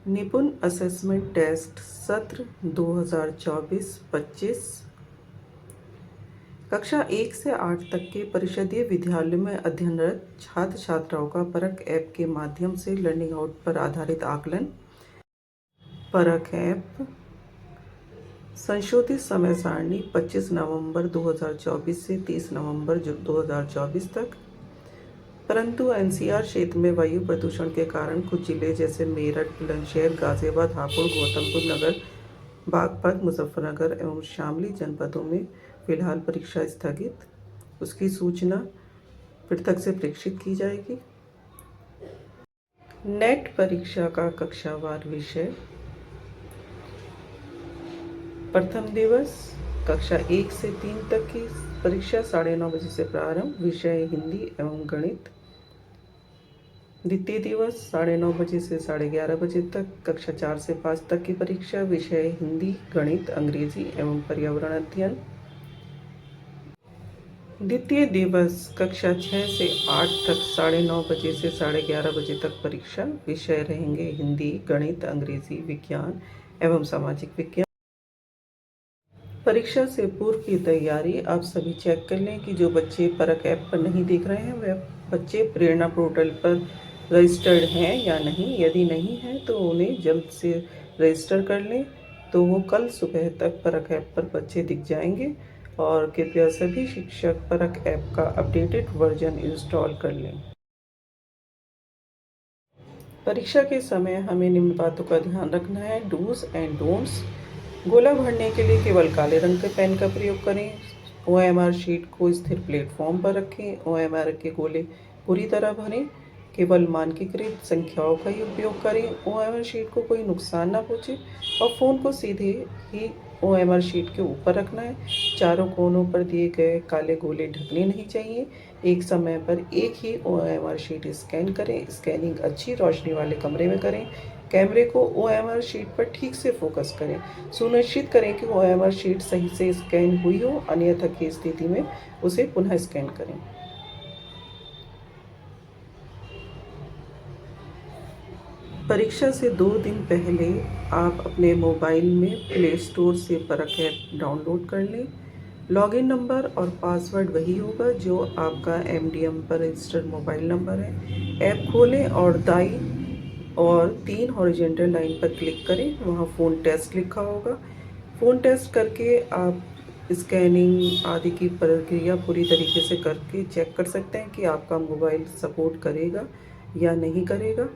निपुण assessment test सत्र 2024-25 कक्षा 1 से 8 तक के परिषदीय विद्यालयों में अध्ययनरत छात्र छात्राओं का परख ऐप के माध्यम से लर्निंग आउट पर आधारित आकलन। परख ऐप संशोधित समय सारणी 25 नवंबर 2024 से 30 नवंबर 2024 तक। परंतु एनसीआर क्षेत्र में वायु प्रदूषण के कारण कुछ जिले जैसे मेरठ, बुलंदशहर, गाजियाबाद, हापुड़, गौतमबुद्ध नगर, बागपत, मुजफ्फरनगर एवं शामली जनपदों में फिलहाल परीक्षा स्थगित। उसकी सूचना पृथक से प्रेषित की जाएगी। नेट परीक्षा का कक्षावार विषय। प्रथम दिवस कक्षा 1 से 3 तक की परीक्षा 9:30 बजे से प्रारंभ। विषय हिंदी एवं गणित। द्वितीय दिवस 9:30 बजे से 11:30 बजे तक कक्षा 4 से 5 तक की परीक्षा। विषय हिंदी, गणित, अंग्रेजी एवं पर्यावरण अध्ययन। द्वितीय दिवस कक्षा 6 से 8 तक 9:30 बजे से 11:30 बजे तक परीक्षा। विषय रहेंगे हिंदी, गणित, अंग्रेजी, विज्ञान एवं सामाजिक विज्ञान। परीक्षा से पूर्व की तैयारी आप सभी चेक कर लें कि जो बच्चे परख ऐप पर नहीं देख रहे हैं वह बच्चे प्रेरणा पोर्टल पर रजिस्टर्ड हैं या नहीं। यदि नहीं है तो उन्हें जल्द से रजिस्टर कर लें, तो वो कल सुबह तक परख ऐप पर बच्चे दिख जाएंगे। और कृपया सभी शिक्षक परख ऐप का अपडेटेड वर्जन इंस्टॉल कर लें। परीक्षा के समय हमें निम्न बातों का ध्यान रखना है। Dos and don'ts. गोला भरने के लिए केवल काले रंग के पेन का प्रयोग करें। ओएमआर शीट को स्थिर प्लेटफॉर्म पर रखें। ओएमआर के गोले पूरी तरह भरें। केवल मानकीकृत संख्याओं का ही उपयोग करें। ओएमआर शीट को कोई नुकसान ना पहुंचे और फ़ोन को सीधे ही ओएमआर शीट के ऊपर रखना है। चारों कोनों पर दिए गए काले गोले ढकने नहीं चाहिए। एक समय पर एक ही ओएमआर शीट स्कैन करें। स्कैनिंग अच्छी रोशनी वाले कमरे में करें। कैमरे को ओएमआर शीट पर ठीक से फोकस करें। सुनिश्चित करें कि ओएमआर शीट सही से स्कैन हुई हो, अन्यथा की स्थिति में उसे पुनः स्कैन करें। परीक्षा से 2 दिन पहले आप अपने मोबाइल में प्ले स्टोर से परख ऐप डाउनलोड कर लें। लॉगिन नंबर और पासवर्ड वही होगा जो आपका एमडीएम पर रजिस्टर्ड मोबाइल नंबर है। ऐप खोलें और दाईं और 3 हॉरिजॉन्टल लाइन पर क्लिक करें। वहाँ फ़ोन टेस्ट लिखा होगा। फ़ोन टेस्ट करके आप स्कैनिंग आदि की प्रक्रिया पूरी तरीके से करके चेक कर सकते हैं कि आपका मोबाइल सपोर्ट करेगा या नहीं करेगा।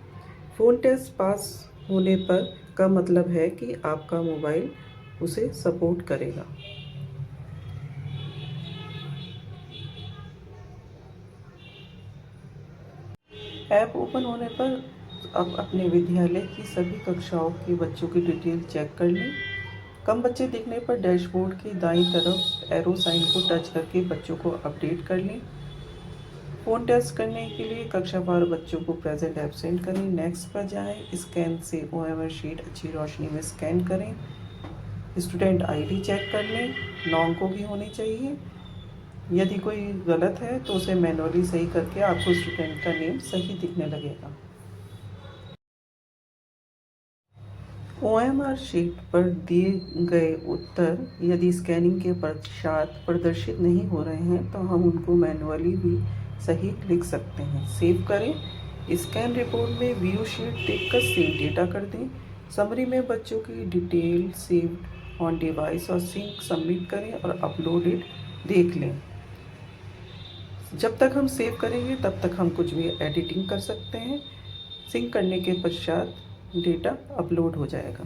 फ़ोन टेस्ट पास होने पर का मतलब है कि आपका मोबाइल उसे सपोर्ट करेगा। ऐप ओपन होने पर अब अपने विद्यालय की सभी कक्षाओं के बच्चों की डिटेल चेक कर लें। कम बच्चे दिखने पर डैशबोर्ड की दाईं तरफ एरो साइन को टच करके बच्चों को अपडेट कर लें। फ़ोन टेस्ट करने के लिए कक्षावार बच्चों को प्रेजेंट एब्सेंट करें। नेक्स्ट पर जाएं। स्कैन से ओएमआर शीट अच्छी रोशनी में स्कैन करें। स्टूडेंट आईडी चेक कर लें। 9 अंकों की होनी चाहिए। यदि कोई गलत है तो उसे मैनुअली सही करके आपको स्टूडेंट का नेम सही दिखने लगेगा। ओएमआर शीट पर दिए गए उत्तर यदि स्कैनिंग के पश्चात प्रदर्शित नहीं हो रहे हैं तो हम उनको मैनुअली भी सही लिख सकते हैं। सेव करें। स्कैन रिपोर्ट में व्यू शीट देखकर सेव डेटा कर दें। समरी में बच्चों की डिटेल सेव्ड ऑन डिवाइस और सिंक सबमिट करें और अपलोडेड देख लें। जब तक हम सेव करेंगे तब तक हम कुछ भी एडिटिंग कर सकते हैं। सिंक करने के पश्चात डेटा अपलोड हो जाएगा।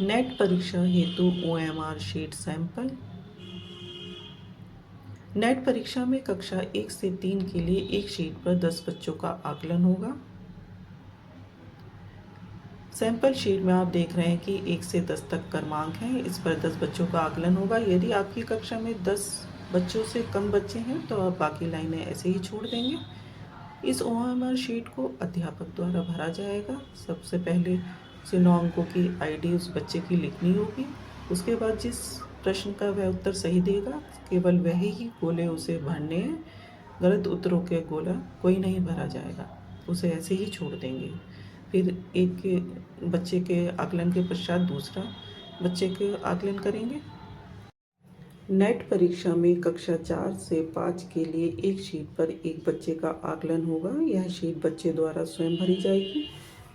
नेट परीक्षा हेतु ओएमआर शीट सैंपल। नेट परीक्षा में कक्षा 1 से 3 के लिए एक शीट पर 10 बच्चों का आकलन होगा। सैंपल शीट में आप देख रहे हैं कि 1 से 10 तक क्रमांक हैं। इस पर 10 बच्चों का आकलन होगा। यदि आपकी कक्षा में 10 बच्चों से कम बच्चे हैं तो आप बाकी लाइनें ऐसे ही छोड़ देंगे। इस ओएमआर शीट को अध्यापक द्वारा भरा जाएगा। सबसे पहले उसे 9 अंकों की आईडी उस बच्चे की लिखनी होगी। उसके बाद जिस प्रश्न का वह उत्तर सही देगा केवल वही ही गोले उसे भरने हैं। गलत उत्तरों के गोला कोई नहीं भरा जाएगा, उसे ऐसे ही छोड़ देंगे। फिर एक बच्चे के आकलन के पश्चात दूसरा बच्चे के आकलन करेंगे। नेट परीक्षा में कक्षा 4 से 5 के लिए एक शीट पर एक बच्चे का आकलन होगा। यह शीट बच्चे द्वारा स्वयं भरी जाएगी।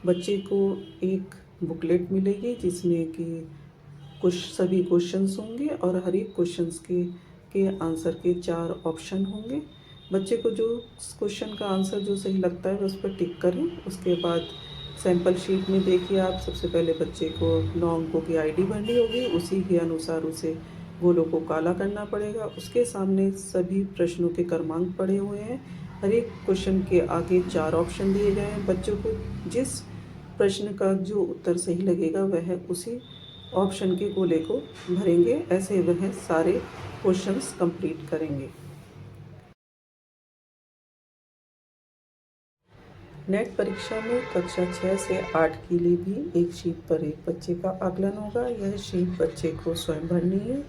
बच्चे को एक बुकलेट मिलेगी जिसमें कि कुछ सभी क्वेश्चंस होंगे और हर एक क्वेश्चंस के आंसर के 4 ऑप्शन होंगे। बच्चे को जो क्वेश्चन का आंसर जो सही लगता है उस पर टिक करें। उसके बाद सैंपल शीट में देखिए आप सबसे पहले बच्चे को 9 अंकों की आईडी भरनी होगी। उसी के अनुसार उसे गोलों को काला करना पड़ेगा। उसके सामने सभी प्रश्नों के क्रमांक पड़े हुए हैं। हर एक क्वेश्चन के आगे 4 ऑप्शन दिए गए हैं। बच्चों को जिस प्रश्न का जो उत्तर सही लगेगा वह उसी ऑप्शन के गोले को भरेंगे। ऐसे वह सारे क्वेश्चंस कंप्लीट करेंगे। नेट परीक्षा में कक्षा 6 से 8 के लिए भी एक शीट पर एक बच्चे का आकलन होगा। यह शीट बच्चे को स्वयं भरनी है।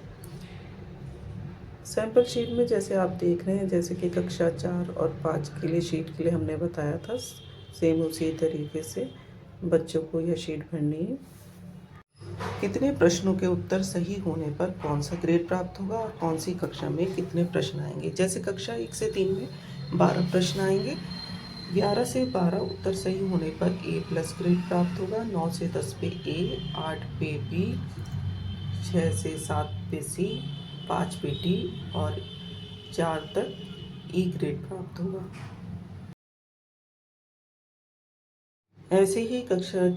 सैंपल शीट में जैसे आप देख रहे हैं, जैसे कि कक्षा 4 और 5 के लिए शीट के लिए हमने बताया था, सेम उसी तरीके से बच्चों को यह शीट भरनी है। कितने प्रश्नों के उत्तर सही होने पर कौन सा ग्रेड प्राप्त होगा और कौन सी कक्षा में कितने प्रश्न आएंगे। जैसे कक्षा 1 से 3 में 12 प्रश्न आएंगे। 11 से 12 उत्तर सही होने पर A+ ग्रेड प्राप्त होगा। 9 से 10 पे A, 8 पे B, 6 से 7 पे C, 5 पे D और 4 तक E ग्रेड प्राप्त होगा। ऐसे ही कक्षा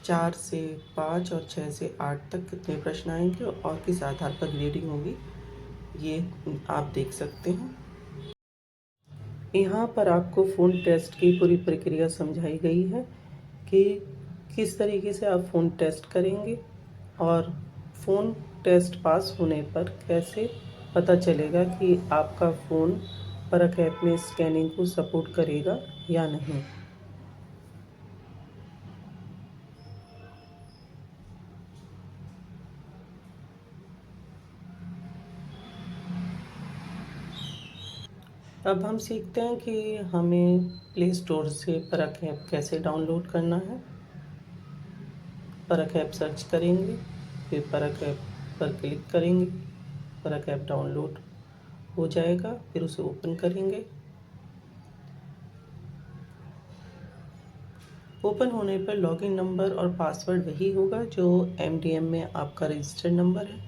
4 से 5 और 6 से 8 तक कितने प्रश्न आएंगे और किस आधार पर ग्रेडिंग होगी, ये आप देख सकते हैं। यहाँ पर आपको फ़ोन टेस्ट की पूरी प्रक्रिया समझाई गई है कि किस तरीके से आप फ़ोन टेस्ट करेंगे और फ़ोन टेस्ट पास होने पर कैसे पता चलेगा कि आपका फ़ोन परख ऐप में स्कैनिंग को सपोर्ट करेगा या नहीं। अब हम सीखते हैं कि हमें प्ले स्टोर से परख ऐप कैसे डाउनलोड करना है। परख ऐप सर्च करेंगे, फिर परख ऐप पर क्लिक करेंगे। परख ऐप डाउनलोड हो जाएगा, फिर उसे ओपन करेंगे। ओपन होने पर लॉगिन नंबर और पासवर्ड वही होगा जो MDM में आपका रजिस्टर्ड नंबर है।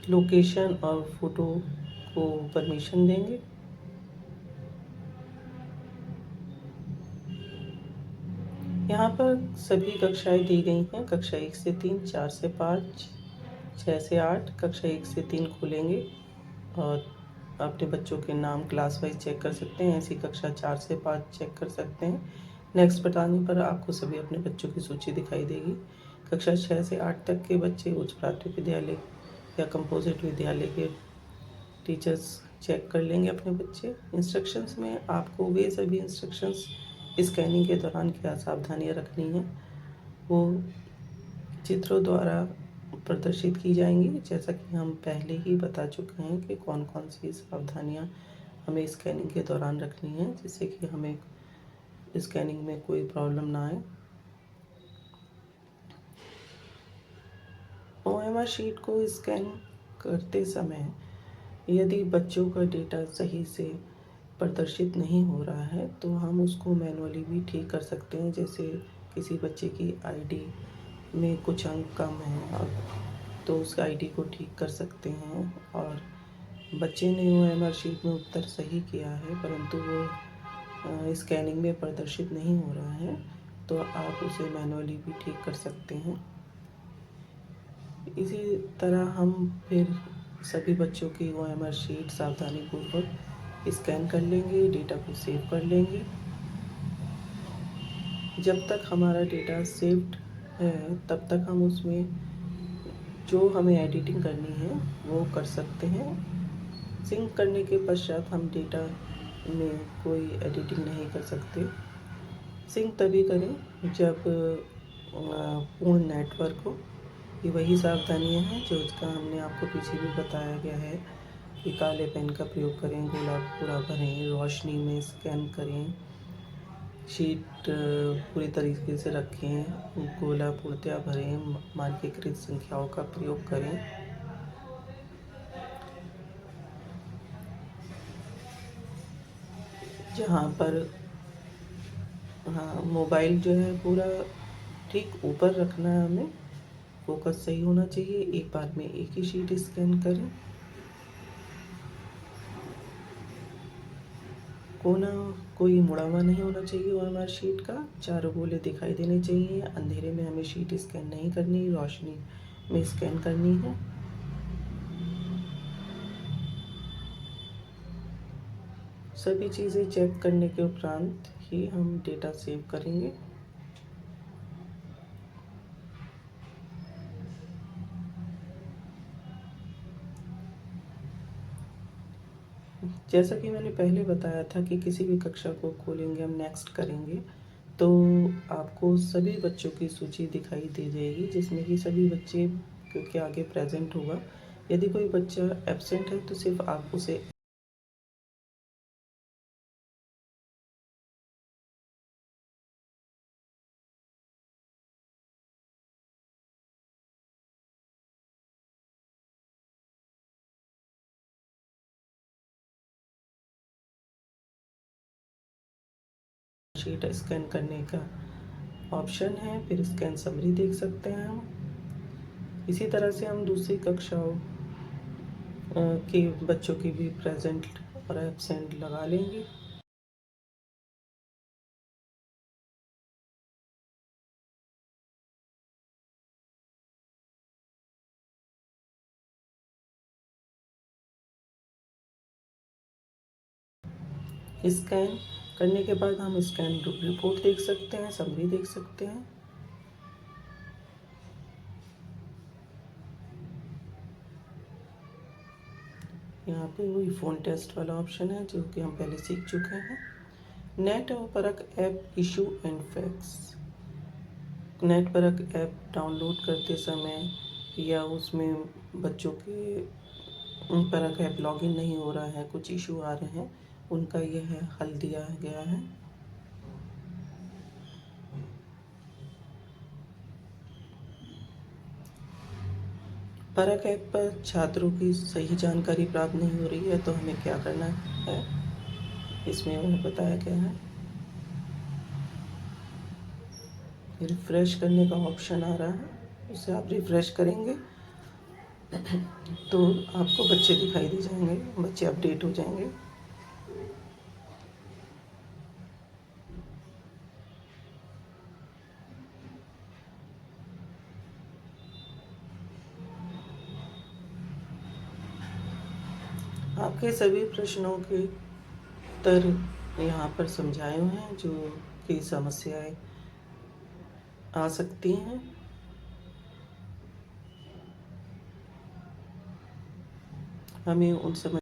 लोकेशन और फोटो को परमिशन देंगे। यहाँ पर सभी कक्षाएं दी गई हैं। कक्षा 1 से 3, 4 से 5, 6 से 8। कक्षा 1 से 3 खोलेंगे और अपने बच्चों के नाम क्लास वाइज चेक कर सकते हैं। ऐसी कक्षा 4 से 5 चेक कर सकते हैं। नेक्स्ट बताने पर आपको सभी अपने बच्चों की सूची दिखाई देगी। कक्षा 6 से 8 तक के बच्चे उच्च प्राथमिक विद्यालय या कंपोजिट विद्यालय के टीचर्स चेक कर लेंगे अपने बच्चे। इंस्ट्रक्शंस में आपको वे सभी इंस्ट्रक्शंस स्कैनिंग के दौरान क्या सावधानियां रखनी है वो चित्रों द्वारा प्रदर्शित की जाएंगी। जैसा कि हम पहले ही बता चुके हैं कि कौन कौन सी सावधानियां हमें स्कैनिंग के दौरान रखनी है, जिससे कि हमें स्कैनिंग में कोई प्रॉब्लम ना आए। OMR शीट को स्कैन करते समय यदि बच्चों का डेटा सही से प्रदर्शित नहीं हो रहा है तो हम उसको मैनुअली भी ठीक कर सकते हैं। जैसे किसी बच्चे की आईडी में कुछ अंक कम है तो उस आईडी को ठीक कर सकते हैं। और बच्चे ने OMR शीट में उत्तर सही किया है परंतु वो स्कैनिंग में प्रदर्शित नहीं हो रहा है तो आप उसे मैनुअली भी ठीक कर सकते हैं। इसी तरह हम फिर सभी बच्चों की OMR शीट सावधानीपूर्वक स्कैन कर लेंगे, डेटा को सेव कर लेंगे। जब तक हमारा डेटा सेव्ड है तब तक हम उसमें जो हमें एडिटिंग करनी है वो कर सकते हैं। सिंक करने के पश्चात हम डेटा में कोई एडिटिंग नहीं कर सकते। सिंक तभी करें जब पूर्ण नेटवर्क हो। ये वही सावधानियां हैं जो इसका हमने आपको पीछे भी बताया गया है कि काले पेन का प्रयोग करें, गोला पूरा भरें, रोशनी में स्कैन करें, शीट पूरी तरीके से रखें, गोला पूर्णतया भरें, मानकीकृत संख्याओं का प्रयोग करें। जहाँ पर मोबाइल जो है पूरा ठीक ऊपर रखना है, हमें फोकस सही होना चाहिए। एक बार में एक ही शीट स्कैन करें। कोना कोई मुड़ा हुआ नहीं होना चाहिए OMR शीट का। चारों गोले दिखाई देने चाहिए। अंधेरे में हमें शीट स्कैन नहीं करनी, रोशनी में स्कैन करनी है। सभी चीज़ें चेक करने के उपरांत ही हम डेटा सेव करेंगे। जैसा कि मैंने पहले बताया था कि किसी भी कक्षा को खोलेंगे, हम नेक्स्ट करेंगे, तो आपको सभी बच्चों की सूची दिखाई दे जाएगी, जिसमें कि सभी बच्चे क्योंकि आगे प्रेजेंट होगा। यदि कोई बच्चा एब्सेंट है तो सिर्फ आप उसे शीट स्कैन करने का ऑप्शन है, फिर स्कैन समरी देख सकते हैं हम। इसी तरह से हम दूसरी कक्षाओं के बच्चों की भी प्रेजेंट और एब्सेंट लगा लेंगे। स्कैन करने के बाद हम स्कैन रिपोर्ट देख सकते हैं, समरी देख सकते हैं। यहाँ पे वही फ़ोन टेस्ट वाला ऑप्शन है जो कि हम पहले सीख चुके हैं। नेट परक app issue and fax. Net परक ऐप डाउनलोड करते समय या उसमें बच्चों के परक ऐप लॉगिन नहीं हो रहा है, कुछ इशू आ रहे हैं, उनका यह हल दिया गया है। परक ऐप पर छात्रों की सही जानकारी प्राप्त नहीं हो रही है तो हमें क्या करना है, इसमें उन्हें बताया गया है। रिफ़्रेश करने का ऑप्शन आ रहा है, उसे आप रिफ़्रेश करेंगे तो आपको बच्चे दिखाई दे जाएंगे, बच्चे अपडेट हो जाएंगे। आपके सभी प्रश्नों के उत्तर यहाँ पर समझाए हुए हैं, जो कि समस्याएं आ सकती हैं। हमें उन समय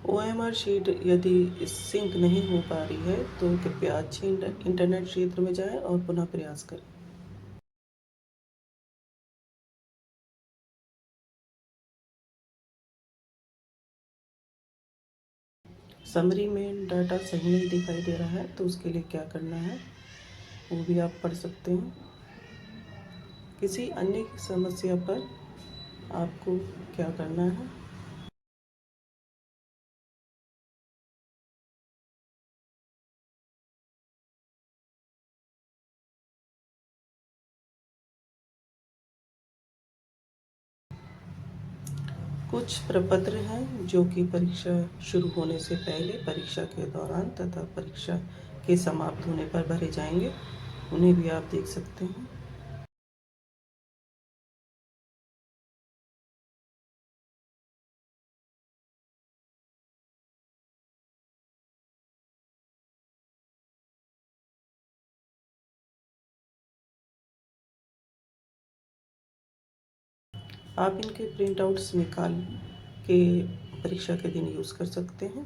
OMR शीट यदि सिंक नहीं हो पा रही है तो कृपया अच्छे इंटरनेट क्षेत्र में जाएं और पुनः प्रयास करें। समरी में डाटा सही नहीं दिखाई दे रहा है तो उसके लिए क्या करना है वो भी आप पढ़ सकते हैं। किसी अन्य समस्या पर आपको क्या करना है, कुछ प्रपत्र हैं जो कि परीक्षा शुरू होने से पहले, परीक्षा के दौरान तथा परीक्षा के समाप्त होने पर भरे जाएंगे, उन्हें भी आप देख सकते हैं। आप इनके प्रिंट आउट्स निकाल के परीक्षा के दिन यूज़ कर सकते हैं।